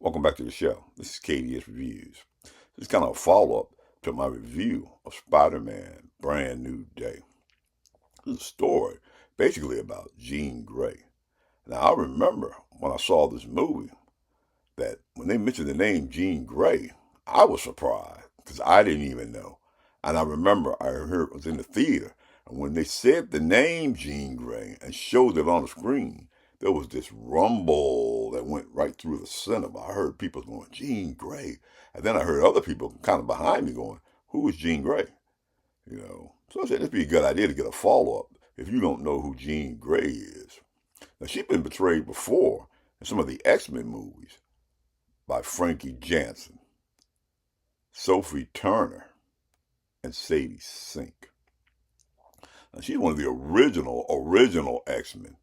Welcome back to the show. This is KDS Reviews. This is kind of a follow-up to my review of Spider-Man Brand New Day. This is a story basically about Jean Grey. Now, I remember when I saw this movie that when they mentioned the name Jean Grey, I was surprised because I didn't even know. And I remember I heard it was in the theater, and when they said the name Jean Grey and showed it on the screen, there was this rumble that went right through the cinema. I heard people going, Jean Grey. And then I heard other people kind of behind me going, who is Jean Grey? So I said, it'd be a good idea to get a follow-up if you don't know who Jean Grey is. Now, she's been portrayed before in some of the X-Men movies by Frankie Jansen, Sophie Turner, and Sadie Sink. Now, she's one of the original X-Men.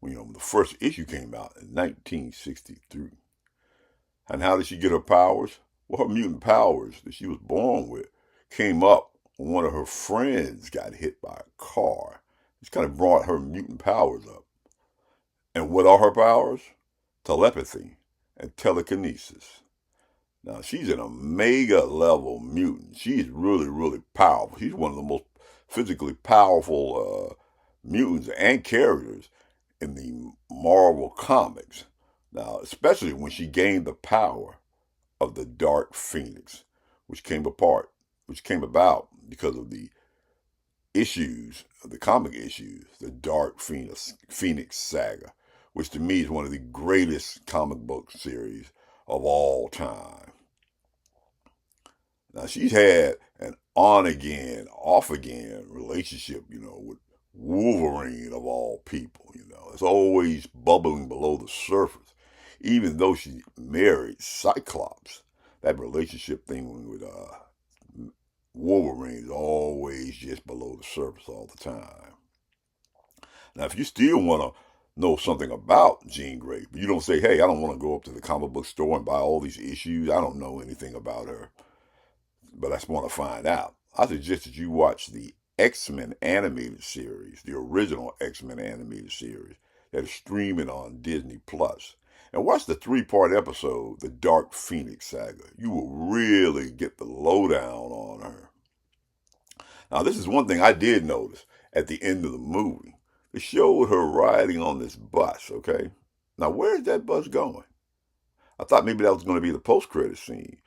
When the first issue came out in 1963. And how did she get her powers? Well, her mutant powers that she was born with came up when one of her friends got hit by a car. This kind of brought her mutant powers up. And what are her powers? Telepathy and telekinesis. Now, she's an omega level mutant. She's really, really powerful. She's one of the most physically powerful mutants and characters in the Marvel comics. Now, especially when she gained the power of the Dark Phoenix, which came about because of the issues, the comic issues, the Dark Phoenix saga, which to me is one of the greatest comic book series of all time. Now, she's had an on again, off again relationship, with Wolverine of all people. It's always bubbling below the surface. Even though she married Cyclops, that relationship thing with Wolverine is always just below the surface all the time. Now, if you still want to know something about Jean Grey, but you don't say, hey, I don't want to go up to the comic book store and buy all these issues. I don't know anything about her, but I just want to find out. I suggest that you watch the X-Men animated series, the original X-Men animated series that is streaming on Disney Plus. And watch the 3-part episode, The Dark Phoenix Saga. You will really get the lowdown on her. Now, this is one thing I did notice at the end of the movie. They showed her riding on this bus, okay? Now, where's that bus going? I thought maybe that was going to be the post-credit scene.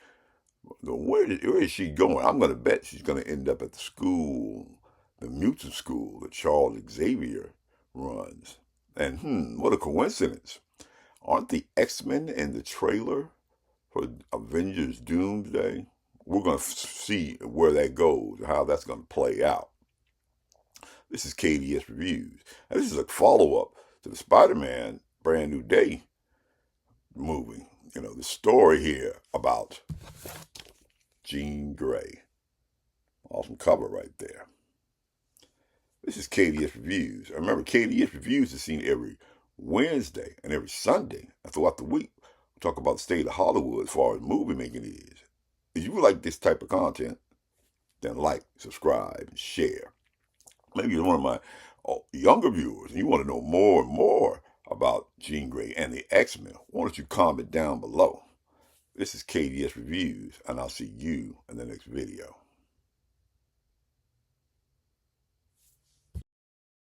Where is she going? I'm going to bet she's going to end up at the school, the mutant school that Charles Xavier runs. And what a coincidence. Aren't the X-Men in the trailer for Avengers Doomsday? We're going to see where that goes, how that's going to play out. This is KDS Reviews. And this is a follow-up to the Spider-Man Brand New Day movie. The story here about Jean Grey. Awesome cover right there. This is KDS Reviews. Remember, KDS Reviews is seen every Wednesday and every Sunday and throughout the week. We talk about the state of Hollywood as far as movie making is. If you like this type of content, then like, subscribe, and share. Maybe you're one of my younger viewers and you want to know more and more about Jean Grey and the X-Men. Why don't you comment down below? This is KDS Reviews, and I'll see you in the next video.